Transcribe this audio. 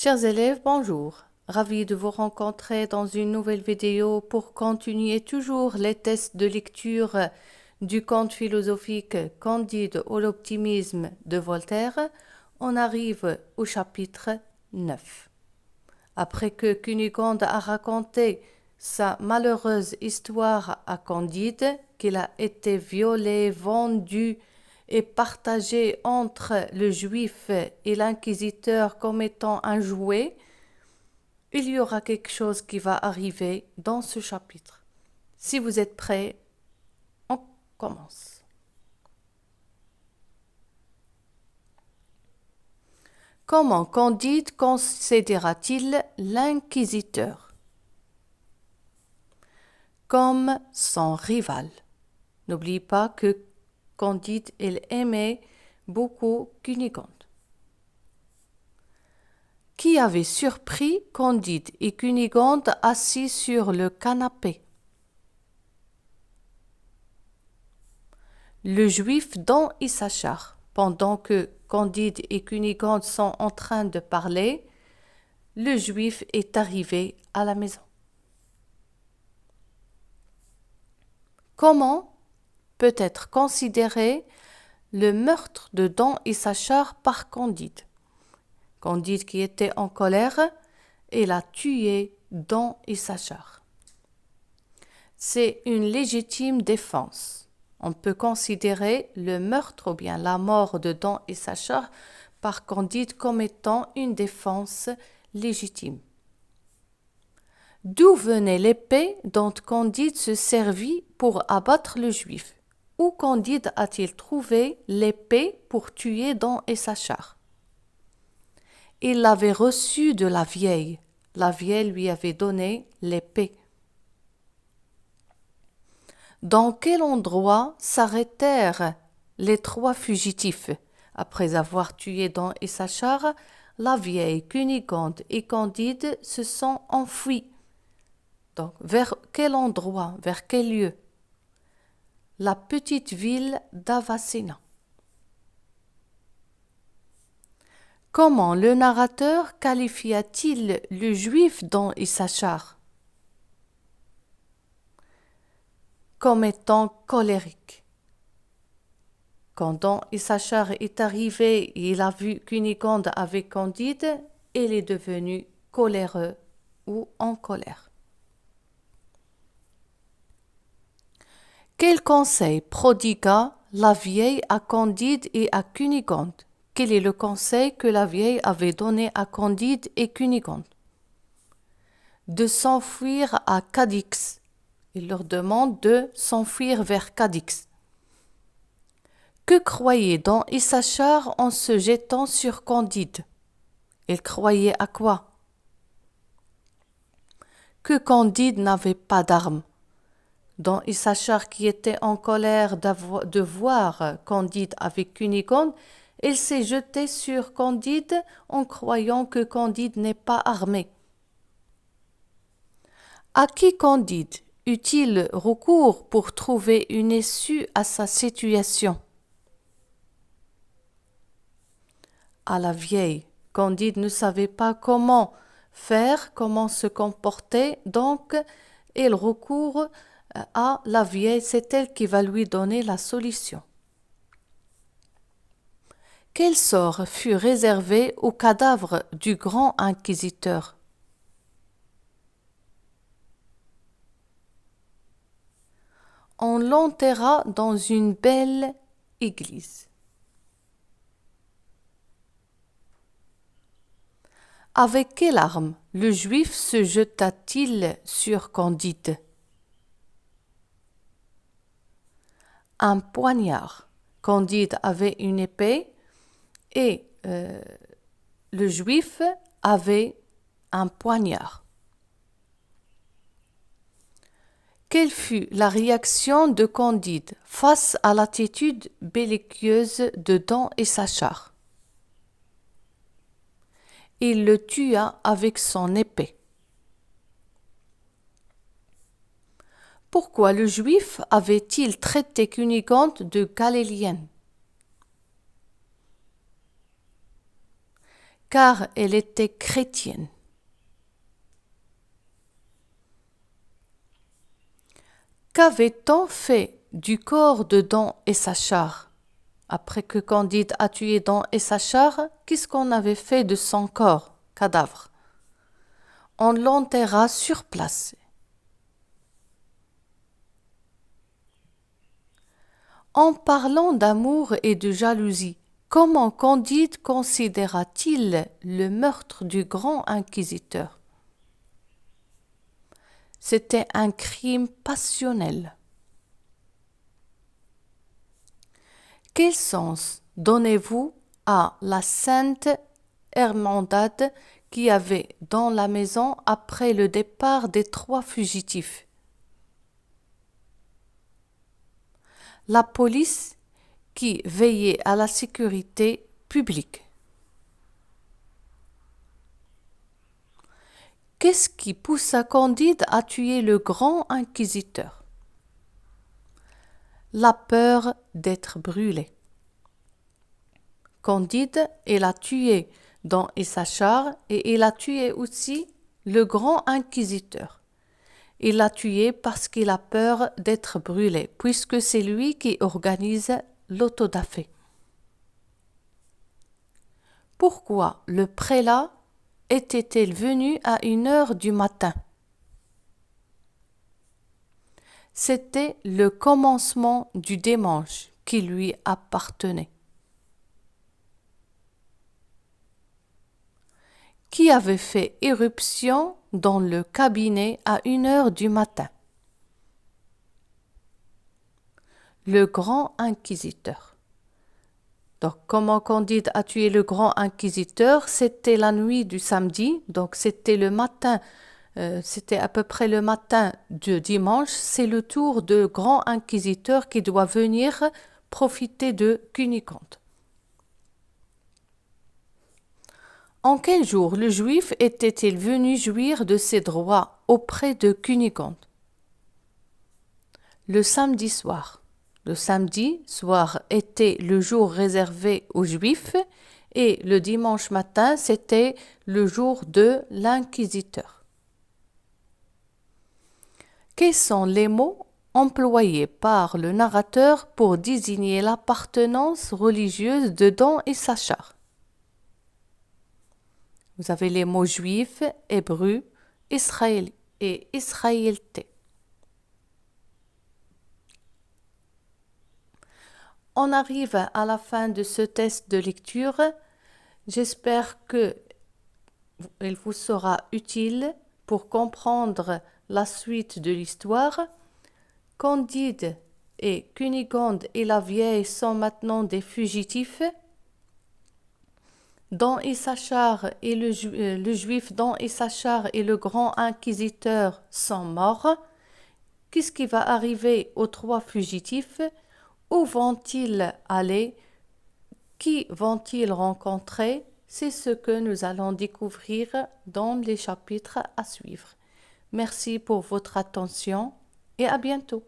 Chers élèves, bonjour. Ravi de vous rencontrer dans une nouvelle vidéo pour continuer toujours les tests de lecture du conte philosophique Candide ou l'optimisme de Voltaire. On arrive au chapitre 9. Après que Cunégonde a raconté sa malheureuse histoire à Candide, qu'il a été violé, vendu et partagé entre le juif et l'inquisiteur comme étant un jouet, il y aura quelque chose qui va arriver dans ce chapitre. Si vous êtes prêts, on commence. Comment Candide considéra-t-il l'inquisiteur? Comme son rival. N'oublie pas que Candide, il aimait beaucoup Cunégonde. Qui avait surpris Candide et Cunégonde assis sur le canapé? Le juif Don Issachar. Pendant que Candide et Cunégonde sont en train de parler, le juif est arrivé à la maison. Comment peut être considéré le meurtre de Don Issachar par Candide? Candide, qui était en colère, il a tué Don Issachar. C'est une légitime défense. On peut considérer le meurtre ou bien la mort de Don Issachar par Candide comme étant une défense légitime. D'où venait l'épée dont Candide se servit pour abattre le juif? Où Candide a-t-il trouvé l'épée pour tuer Don Issachar? Il l'avait reçue de la vieille. La vieille lui avait donné l'épée. Dans quel endroit s'arrêtèrent les trois fugitifs? Après avoir tué Don Issachar, la vieille, Cunégonde et Candide se sont enfuis. Donc, vers quel endroit, vers quel lieu? La petite ville d'Avacina. Comment le narrateur qualifia-t-il le juif Don Issachar? Comme étant colérique. Quand Don Issachar est arrivé et il a vu Cunégonde avec Candide, il est devenu coléreux ou en colère. Quel conseil prodigua la vieille à Candide et à Cunégonde? Quel est le conseil que la vieille avait donné à Candide et Cunégonde? De s'enfuir à Cadix. Il leur demande de s'enfuir vers Cadix. Que croyait Don Issachar en se jetant sur Candide? Il croyait à quoi? Que Candide n'avait pas d'armes. Don Issachar, qui était en colère de voir Candide avec Cunégonde, il s'est jeté sur Candide en croyant que Candide n'est pas armé. À qui Candide eut-il recours pour trouver une issue à sa situation? À la vieille. Candide ne savait pas comment faire, comment se comporter, donc il recourt à la vieille, c'est elle qui va lui donner la solution. Quel sort fut réservé au cadavre du grand inquisiteur? On l'enterra dans une belle église. Avec quelle arme le juif se jeta-t-il sur Candide? Un poignard. Candide avait une épée et le juif avait un poignard. Quelle fut la réaction de Candide face à l'attitude belliqueuse de Don Issachar? Il le tua avec son épée. Pourquoi le juif avait-il traité Cunégonde de galiléenne? car elle était chrétienne. Qu'avait-on fait du corps de Don Issachar? Après que Candide a tué Don Issachar, qu'est-ce qu'on avait fait de son corps, cadavre? On l'enterra sur place. En parlant d'amour et de jalousie, comment Candide considéra-t-il le meurtre du grand inquisiteur? C'était un crime passionnel. Quel sens donnez-vous à la sainte Hermandade qu'il y avait dans la maison après le départ des 3 fugitifs? La police qui veillait à la sécurité publique. Qu'est-ce qui poussa Candide à tuer le grand inquisiteur? La peur d'être brûlé. Candide, il a tué Don Issachar et il a tué aussi le grand inquisiteur. Il l'a tué parce qu'il a peur d'être brûlé, puisque c'est lui qui organise l'autodafé. Pourquoi le prélat était-il venu à 1h du matin? C'était le commencement du dimanche qui lui appartenait. Qui avait fait éruption dans le cabinet à 1h du matin? Le grand inquisiteur. Donc, comment Candide a tué le grand inquisiteur? C'était la nuit du samedi, donc c'était le matin, c'était à peu près le matin du dimanche. C'est le tour de grand inquisiteur qui doit venir profiter de Cunicante. En quel jour le juif était-il venu jouir de ses droits auprès de Cunicante? Le samedi soir. Le samedi soir était le jour réservé aux Juifs et le dimanche matin, c'était le jour de l'inquisiteur. Quels sont les mots employés par le narrateur pour désigner l'appartenance religieuse de Don Issachar? Vous avez les mots juif, hébreu, Israël et israélité. On arrive à la fin de ce test de lecture. J'espère qu'il vous sera utile pour comprendre la suite de l'histoire. Candide et Cunégonde et la vieille sont maintenant des fugitifs. Don Issachar et le juif Don Issachar et le grand inquisiteur sont morts. Qu'est-ce qui va arriver aux 3 fugitifs? Où vont-ils aller? Qui vont-ils rencontrer? C'est ce que nous allons découvrir dans les chapitres à suivre. Merci pour votre attention et à bientôt.